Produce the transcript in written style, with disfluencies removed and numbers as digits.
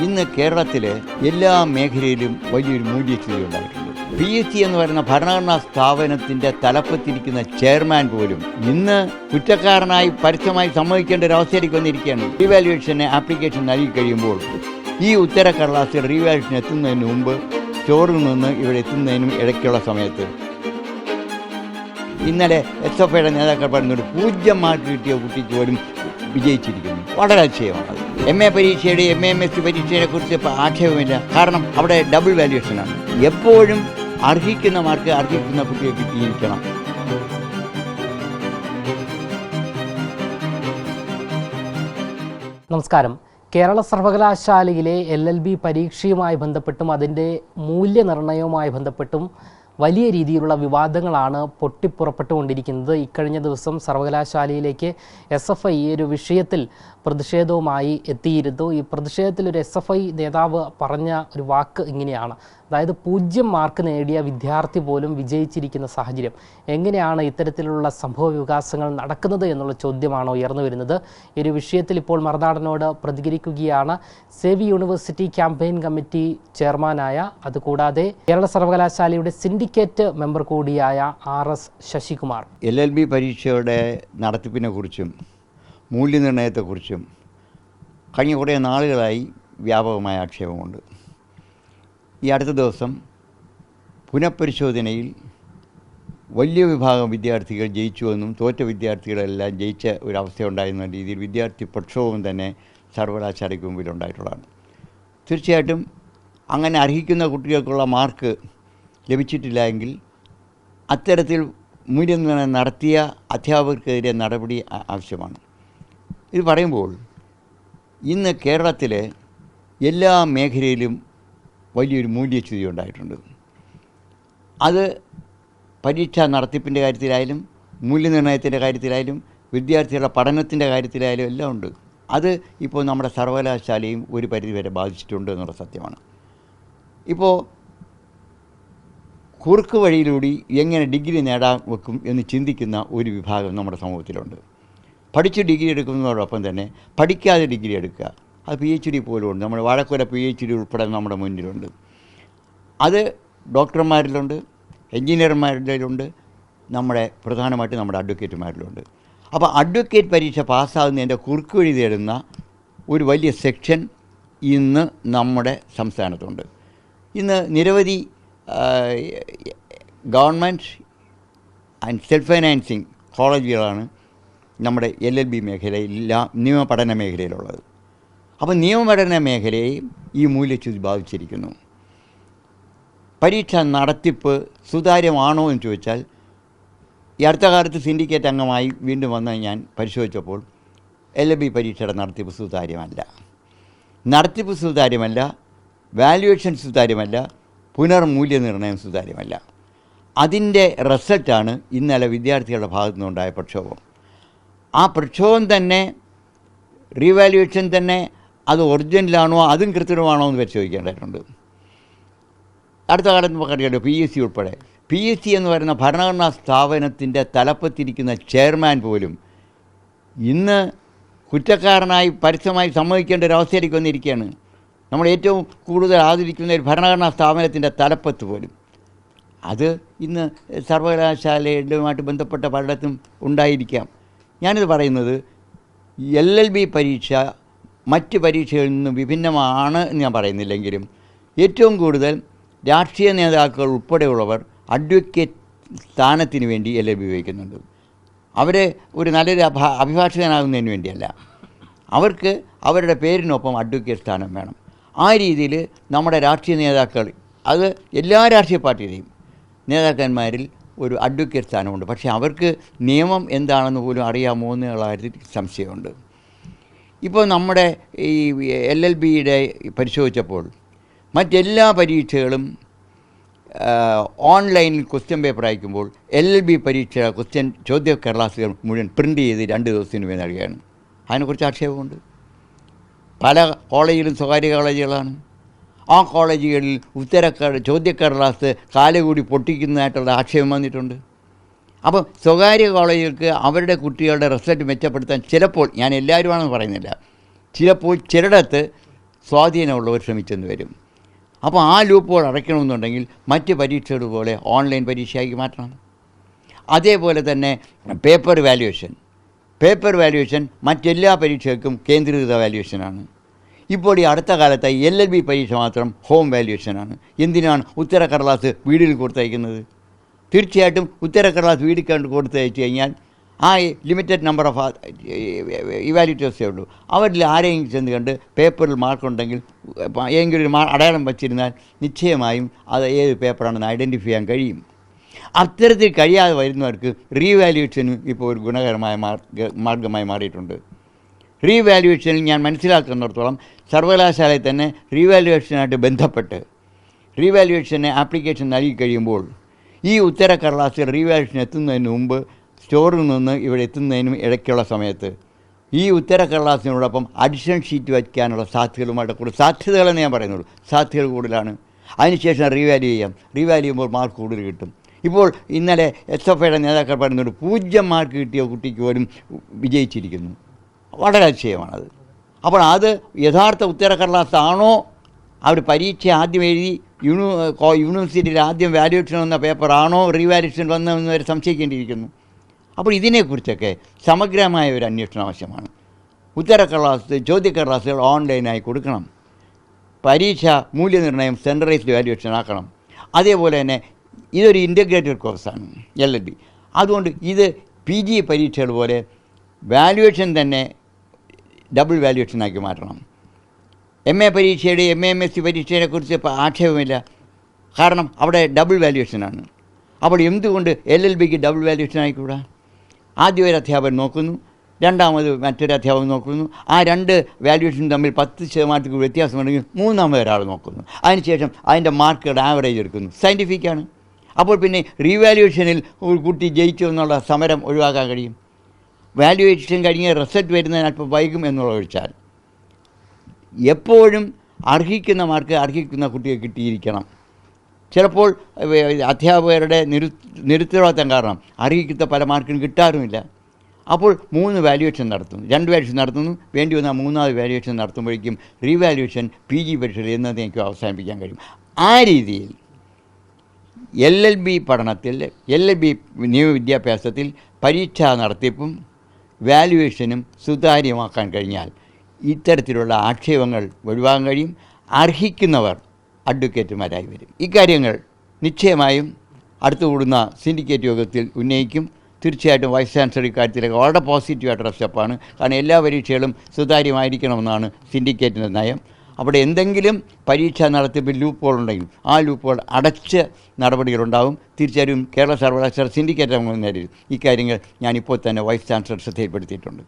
ഇന്ന് കേരളത്തിലെ എല്ലാ മേഖലയിലും വലിയൊരു മൂല്യച്യുതി ഉണ്ടായിട്ടുണ്ട്. PSC എന്ന് പറയുന്ന ഭരണഘടനാ സ്ഥാപനത്തിൻ്റെ തലപ്പത്തിരിക്കുന്ന ചെയർമാൻ പോലും ഇന്ന് കുറ്റക്കാരനായി പരസ്യമായി സമ്മതിക്കേണ്ട ഒരു അവസ്ഥയിലേക്ക് വന്നിരിക്കുകയാണ്. റീവാലുവേഷന് ആപ്ലിക്കേഷൻ നൽകി കഴിയുമ്പോൾ ഈ ഉത്തരക്കടലാസ് റീവാലുവേഷൻ എത്തുന്നതിന് മുമ്പ് സ്റ്റോറിൽ നിന്ന് ഇവിടെ എത്തുന്നതിനും ഇടയ്ക്കുള്ള സമയത്ത് ഇന്നലെ SFIയുടെ നേതാക്കൾ പറയുന്നത് 0 മാർക്ക് കിട്ടിയ കുട്ടിക്ക് പോലും വിജയിച്ചിരിക്കുന്നു. വളരെ അതിശയമാണ്. MA പരീക്ഷയുടെയും MAMSC പരീക്ഷയെ കുറിച്ച് ആക്ഷേപമില്ല. കാരണം അവിടെ ഡബിൾ വാല്യുവേഷനാണ്. എപ്പോഴും അർഹിക്കുന്ന മാർക്ക് അർഹിക്കുന്ന കുട്ടിയെ കിട്ടിയിരിക്കണം. നമസ്കാരം. കേരള സർവകലാശാലയിലെ LLB പരീക്ഷയുമായി ബന്ധപ്പെട്ടും അതിൻ്റെ മൂല്യനിർണ്ണയവുമായി ബന്ധപ്പെട്ടും വലിയ രീതിയിലുള്ള വിവാദങ്ങളാണ് പൊട്ടിപ്പുറപ്പെട്ടുകൊണ്ടിരിക്കുന്നത്. ഇക്കഴിഞ്ഞ ദിവസം സർവകലാശാലയിലേക്ക് SFI ഒരു വിഷയത്തിൽ പ്രതിഷേധവുമായി എത്തിയിരുന്നു. ഈ പ്രതിഷേധത്തിൽ ഒരു SFI നേതാവ് പറഞ്ഞ ഒരു വാക്ക് ഇങ്ങനെയാണ്. അതായത് 0 മാർക്ക് നേടിയ വിദ്യാർത്ഥി പോലും വിജയിച്ചിരിക്കുന്ന സാഹചര്യം. എങ്ങനെയാണ് ഇത്തരത്തിലുള്ള സംഭവ വികാസങ്ങൾ നടക്കുന്നത് എന്നുള്ള ചോദ്യമാണ് ഉയർന്നു വരുന്നത്. ഈ ഒരു വിഷയത്തിൽ ഇപ്പോൾ മറുനാടനോട് പ്രതികരിക്കുകയാണ് സേവ് യൂണിവേഴ്സിറ്റി ക്യാമ്പയിൻ കമ്മിറ്റി ചെയർമാനായ, അതുകൂടാതെ കേരള സർവകലാശാലയുടെ സിൻഡിക്കേറ്റ് മെമ്പർ കൂടിയായ RS ശശികുമാർ. LLB പരീക്ഷയുടെ നടത്തിപ്പിനെ കുറിച്ചും മൂല്യനിർണ്ണയത്തെക്കുറിച്ചും കഴിഞ്ഞ കുറേ നാളുകളായി വ്യാപകമായ ആക്ഷേപമുണ്ട്. ഈ അടുത്ത ദിവസം പുനഃപരിശോധനയിൽ വലിയ വിഭാഗം വിദ്യാർത്ഥികൾ ജയിച്ചുവെന്നും തോറ്റ വിദ്യാർത്ഥികളെല്ലാം ജയിച്ച ഒരവസ്ഥയുണ്ടായിരുന്ന രീതിയിൽ വിദ്യാർത്ഥി പ്രക്ഷോഭം തന്നെ സർവകലാശാലയ്ക്ക് മുമ്പിൽ ഉണ്ടായിട്ടുള്ളതാണ്. തീർച്ചയായിട്ടും അങ്ങനെ അർഹിക്കുന്ന കുട്ടികൾക്കുള്ള മാർക്ക് ലഭിച്ചിട്ടില്ല എങ്കിൽ അത്തരത്തിൽ മൂല്യനിർണ്ണയം നടത്തിയ അധ്യാപകർക്കെതിരെ നടപടി ആവശ്യമാണ്. ഇത് പറയുമ്പോൾ ഇന്ന് കേരളത്തിലെ എല്ലാ മേഖലയിലും വലിയൊരു മൂല്യച്യുതി ഉണ്ടായിട്ടുണ്ട്. അത് പരീക്ഷാ നടത്തിപ്പിൻ്റെ കാര്യത്തിലായാലും മൂല്യനിർണ്ണയത്തിൻ്റെ കാര്യത്തിലായാലും വിദ്യാർത്ഥികളുടെ പഠനത്തിൻ്റെ കാര്യത്തിലായാലും എല്ലാം ഉണ്ട്. അത് ഇപ്പോൾ നമ്മുടെ സർവകലാശാലയും ഒരു പരിധിവരെ ബാധിച്ചിട്ടുണ്ട് എന്നുള്ള സത്യമാണ്. ഇപ്പോൾ കുറുക്ക് വഴിയിലൂടെ എങ്ങനെ ഡിഗ്രി നേടാൻ വെക്കും എന്ന് ചിന്തിക്കുന്ന ഒരു വിഭാഗം നമ്മുടെ സമൂഹത്തിലുണ്ട്. പഠിച്ച് ഡിഗ്രി എടുക്കുന്നതോടൊപ്പം തന്നെ പഠിക്കാതെ ഡിഗ്രി എടുക്കുക, അത് PhD പോലും ഉണ്ട്. നമ്മുടെ വാഴക്കുല PhD ഉൾപ്പെടെ നമ്മുടെ മുന്നിലുണ്ട്. അത് ഡോക്ടർമാരിലുണ്ട്, എൻജിനീയർമാരിലുണ്ട്, പ്രധാനമായിട്ട് നമ്മുടെ അഡ്വക്കേറ്റുമാരിലുണ്ട്. അപ്പോൾ അഡ്വക്കേറ്റ് പരീക്ഷ പാസ്സാകുന്നതിൻ്റെ കുറുക്ക് വഴി തേടുന്ന ഒരു വലിയ സെക്ഷൻ ഇന്ന് നമ്മുടെ സംസ്ഥാനത്തുണ്ട്. ഇന്ന് നിരവധി ഗവൺമെൻറ് ആൻഡ് സെൽഫ് ഫൈനാൻസിങ് കോളേജുകളാണ് നമ്മുടെ LLB മേഖലയിൽ നിയമപഠന മേഖലയിലുള്ളത്. അപ്പോൾ നിയമപഠന മേഖലയെയും ഈ മൂല്യച്യുതി ബാധിച്ചിരിക്കുന്നു. പരീക്ഷ നടത്തിപ്പ് സുതാര്യമാണോ എന്ന് ചോദിച്ചാൽ ഈ അടുത്ത കാലത്ത് സിൻഡിക്കേറ്റ് അംഗമായി വീണ്ടും വന്ന് ഞാൻ പരിശോധിച്ചപ്പോൾ LLB പരീക്ഷയുടെ നടത്തിപ്പ് സുതാര്യമല്ല. നടത്തിപ്പ് സുതാര്യമല്ല, വാല്യുവേഷൻ സുതാര്യമല്ല, പുനർമൂല്യനിർണ്ണയം സുതാര്യമല്ല. അതിൻ്റെ റിസൾട്ടാണ് ഇന്നലെ വിദ്യാർത്ഥികളുടെ ഭാഗത്തു നിന്നുണ്ടായ പ്രക്ഷോഭം. ആ പ്രക്ഷോഭം തന്നെ റീവാല്യുവേഷൻ തന്നെ അത് ഒറിജിനലാണോ അതും കൃത്രിമമാണോ എന്ന് പരിശോധിക്കേണ്ടതായിട്ടുണ്ട്. അടുത്ത കാലത്ത് നമുക്കറിയാമല്ലോ PSC ഉൾപ്പെടെ. PSC എന്ന് പറയുന്ന ഭരണഘടനാ സ്ഥാപനത്തിൻ്റെ തലപ്പത്തിരിക്കുന്ന ചെയർമാൻ പോലും ഇന്ന് കുറ്റക്കാരനായി പരസ്യമായി സമ്മതിക്കേണ്ട ഒരു അവസ്ഥയിലേക്ക് വന്നിരിക്കുകയാണ്. നമ്മൾ ഏറ്റവും കൂടുതൽ ആദരിക്കുന്ന ഒരു ഭരണഘടനാ സ്ഥാപനത്തിൻ്റെ തലപ്പത്ത് പോലും. അത് ഇന്ന് സർവകലാശാലയുമായിട്ട് ബന്ധപ്പെട്ട പലയിടത്തും ഉണ്ടായിരിക്കാം. ഞാനിത് പറയുന്നത് LLB പരീക്ഷ മറ്റ് പരീക്ഷകളിൽ നിന്ന് വിഭിന്നമാണ് എന്ന് ഞാൻ പറയുന്നില്ലെങ്കിലും ഏറ്റവും കൂടുതൽ രാഷ്ട്രീയ നേതാക്കൾ ഉൾപ്പെടെയുള്ളവർ അഡ്വക്കേറ്റ് സ്ഥാനത്തിന് വേണ്ടി LLB ഉപയോഗിക്കുന്നുണ്ട്. അവരെ ഒരു നല്ലൊരു അഭിഭാഷകനാകുന്നതിന് വേണ്ടിയല്ല, അവർക്ക് അവരുടെ പേരിനൊപ്പം അഡ്വക്കേറ്റ് സ്ഥാനം വേണം. ആ രീതിയിൽ നമ്മുടെ രാഷ്ട്രീയ നേതാക്കൾ, അത് എല്ലാ രാഷ്ട്രീയ പാർട്ടിയുടെയും നേതാക്കന്മാരിൽ ഒരു അഡ്വക്കേറ്റ് സ്ഥാനമുണ്ട്. പക്ഷേ അവർക്ക് നിയമം എന്താണെന്ന് പോലും അറിയാമോ എന്നുള്ള കാര്യത്തിൽ സംശയമുണ്ട്. ഇപ്പോൾ നമ്മുടെ ഈ LLBയുടെ പരിശോധിച്ചപ്പോൾ മറ്റെല്ലാ പരീക്ഷകളും ഓൺലൈനിൽ ക്വസ്റ്റ്യൻ പേപ്പർ അയക്കുമ്പോൾ LLB പരീക്ഷ ചോദ്യക്കടലാസുകൾ മുഴുവൻ പ്രിൻ്റ് ചെയ്ത് 2 ദിവസത്തിന് നൽകുകയാണ്. അതിനെക്കുറിച്ച് ആക്ഷേപമുണ്ട്. പല കോളേജിലും സ്വകാര്യ കോളേജുകളാണ്. ആ കോളേജുകളിൽ ചോദ്യക്കടലാസ് കാലുകൂടി പൊട്ടിക്കുന്നതായിട്ടുള്ള ആക്ഷേപം വന്നിട്ടുണ്ട്. അപ്പോൾ സ്വകാര്യ കോളേജുകൾക്ക് അവരുടെ കുട്ടികളുടെ റിസൾട്ട് മെച്ചപ്പെടുത്താൻ ചിലപ്പോൾ, ഞാൻ എല്ലാവരുമാണെന്ന് പറയുന്നില്ല, ചിലപ്പോൾ ചിലയിടത്ത് സ്വാധീനമുള്ളവർ ശ്രമിച്ചെന്ന് വരും. അപ്പോൾ ആ ലൂപ്പുകൾ അടയ്ക്കണമെന്നുണ്ടെങ്കിൽ മറ്റ് പരീക്ഷകൾ പോലെ ഓൺലൈൻ പരീക്ഷയാക്കി മാറ്റണം. അതേപോലെ തന്നെ പേപ്പർ വാല്യുവേഷൻ മറ്റെല്ലാ പരീക്ഷകൾക്കും കേന്ദ്രീകൃത വാല്യുവേഷനാണ്. ഇപ്പോൾ ഈ അടുത്ത കാലത്ത് LLB പരീക്ഷ മാത്രം ഹോം വാല്യുവേഷനാണ്. എന്തിനാണ് ഉത്തരക്കടലാസ് വീട്ടിൽ കൊടുത്തയക്കുന്നത്? തീർച്ചയായിട്ടും ഉത്തരക്കടലാസ് വീട്ടിൽ കൊടുത്തയച്ചു കഴിഞ്ഞാൽ ആ ലിമിറ്റഡ് നമ്പർ ഓഫ് ഇവാലുവേറ്റേഴ്സേ ഉള്ളൂ. അവരിൽ ആരെങ്കിലും ചെന്ന് കണ്ട് പേപ്പറിൽ മാർക്കുണ്ടെങ്കിൽ ഏതെങ്കിലും ഒരു അടയാളം വച്ചിരുന്നാൽ നിശ്ചയമായും അത് ഏത് പേപ്പറാണെന്ന് ഐഡൻറ്റിഫൈ ചെയ്യാൻ കഴിയും. അത്തരത്തിൽ കഴിയാതെ വരുന്നവർക്ക് റീവാല്യുവേഷനും ഇപ്പോൾ ഒരു ഗുണകരമായ മാർഗമായി മാറിയിട്ടുണ്ട്. റീവാല്യുവേഷനിൽ ഞാൻ മനസ്സിലാക്കുന്നിടത്തോളം സർവകലാശാലയിൽ തന്നെ റീവാല്യുവേഷനായിട്ട് ബന്ധപ്പെട്ട് റീവാല്യുവേഷന് ആപ്ലിക്കേഷൻ നൽകി കഴിയുമ്പോൾ ഈ ഉത്തരക്കടലാസ് റീവാല്യുവേഷൻ എത്തുന്നതിന് മുമ്പ് സ്റ്റോറിൽ നിന്ന് ഇവിടെ എത്തുന്നതിനും ഇടയ്ക്കുള്ള സമയത്ത് ഈ ഉത്തരക്കടലാസിനോടൊപ്പം അഡിഷണൽ ഷീറ്റ് വയ്ക്കാനുള്ള സാധ്യതകളുമായിട്ട് കൂടുതൽ സാധ്യതകളെന്ന് ഞാൻ പറയുന്നുള്ളൂ. സാധ്യതകൾ കൂടുതലാണ്. അതിനുശേഷം റീവാല്യൂ ചെയ്യുമ്പോൾ മാർക്ക് കൂടുതൽ കിട്ടും. ഇപ്പോൾ ഇന്നലെ SFIയുടെ നേതാക്കൾ പറയുന്നുണ്ട് 0 മാർക്ക് കിട്ടിയ കുട്ടിക്ക് പോലും വിജയിച്ചിരിക്കുന്നു. വളരെ അതിശയമാണത്. അപ്പോൾ അത് യഥാർത്ഥ ഉത്തരക്കടലാസ് ആണോ, അവർ പരീക്ഷ ആദ്യം എഴുതി യൂണിവേഴ്സിറ്റിയിൽ ആദ്യം വാല്യുവേഷൻ വന്ന പേപ്പറാണോ റീവാല്യുവേഷൻ വന്നതെന്ന് വരെ സംശയിക്കേണ്ടിയിരിക്കുന്നു. അപ്പോൾ ഇതിനെക്കുറിച്ചൊക്കെ സമഗ്രമായ ഒരു അന്വേഷണം ആവശ്യമാണ്. ചോദ്യക്കടലാസുകൾ ഓൺലൈനായി കൊടുക്കണം. പരീക്ഷ മൂല്യനിർണ്ണയം സെൻട്രലൈസ്ഡ് വാല്യുവേഷൻ ആക്കണം. അതേപോലെ തന്നെ ഇതൊരു ഇൻ്റഗ്രേറ്റഡ് കോഴ്സാണ് LLB. അതുകൊണ്ട് ഇത് PG പരീക്ഷകൾ പോലെ വാല്യുവേഷൻ തന്നെ ഡബിൾ വാല്യുവേഷനാക്കി മാറ്റണം. MA പരീക്ഷയുടെ MSc പരീക്ഷയെ കുറിച്ച് ആക്ഷേപമില്ല. കാരണം അവിടെ ഡബിൾ വാല്യുവേഷനാണ്. അപ്പോൾ എന്തുകൊണ്ട് LLBക്ക് ഡബിൾ വാല്യുവേഷൻ ആയിക്കൂടാ? ആദ്യം ഒരു അധ്യാപകൻ നോക്കുന്നു, രണ്ടാമത് മറ്റൊരു അധ്യാപകൻ നോക്കുന്നു. ആ 2 വാല്യുവേഷൻ തമ്മിൽ 10% വ്യത്യാസമുണ്ടെങ്കിൽ മൂന്നാമത് ഒരാൾ നോക്കുന്നു. അതിനുശേഷം അതിൻ്റെ മാർക്കുകളുടെ ആവറേജ് എടുക്കുന്നു. സയൻറ്റിഫിക്കാണ്. അപ്പോൾ പിന്നെ റീവാല്യുവേഷനിൽ ഒരു കുട്ടി ജയിച്ചു എന്നുള്ള സമരം ഒഴിവാക്കാൻ കഴിയും. വാല്യുവേഷൻ കഴിഞ്ഞ് റിസൾട്ട് വരുന്നതിന് അല്പം വൈകും എന്നുള്ള ഒഴിച്ചാൽ എപ്പോഴും അർഹിക്കുന്ന മാർക്ക് അർഹിക്കുന്ന കുട്ടിയെ കിട്ടിയിരിക്കണം. ചിലപ്പോൾ അധ്യാപകരുടെ നിരുത്തരവാദിത്തം കാരണം അർഹിക്കുന്ന പല മാർക്കും കിട്ടാറുമില്ല. അപ്പോൾ 3 വാല്യുവേഷൻ നടത്തുന്നു, 2 വാല്യുവേഷൻ നടത്തുന്നു, വേണ്ടി വന്ന 3ാമത് വാല്യുവേഷൻ നടത്തുമ്പോഴേക്കും റീവാല്യുവേഷൻ PG പരീക്ഷയിൽ എന്നതേക്കും അവസാനിപ്പിക്കാൻ കഴിയും. ആ രീതിയിൽ LLB പഠനത്തിൽ LLB നിയമവിദ്യാഭ്യാസത്തിൽ പരീക്ഷാ നടത്തിപ്പും വാല്യുവേഷനും സുതാര്യമാക്കാൻ കഴിഞ്ഞാൽ ഇത്തരത്തിലുള്ള ആക്ഷേപങ്ങൾ ഒഴിവാക്കാൻ കഴിയും. അർഹിക്കുന്നവർ അഡ്വക്കേറ്റുമാരായി വരും. ഇക്കാര്യങ്ങൾ നിശ്ചയമായും അടുത്തുകൂടുന്ന സിൻഡിക്കേറ്റ് യോഗത്തിൽ ഉന്നയിക്കും. തീർച്ചയായിട്ടും വൈസ് ചാൻസലർ ഇക്കാര്യത്തിലേക്ക് വളരെ പോസിറ്റീവായിട്ടുള്ള സ്റ്റെപ്പാണ്. കാരണം എല്ലാ പരീക്ഷകളും സുതാര്യമായിരിക്കണമെന്നാണ് സിൻഡിക്കേറ്റിൻ്റെ നയം. അവിടെ എന്തെങ്കിലും പരീക്ഷ നടത്തിപ്പിൽ ലൂപ്പുകളുണ്ടെങ്കിൽ ആ ലൂപ്പുകൾ അടച്ച് നടപടികളുണ്ടാകും. തീർച്ചയായും കേരള സർവകലാശാല സിൻഡിക്കേറ്റ് നേരിൽ ഇക്കാര്യങ്ങൾ ഞാനിപ്പോൾ തന്നെ വൈസ് ചാൻസലർ ശ്രദ്ധയിൽപ്പെടുത്തിയിട്ടുണ്ട്.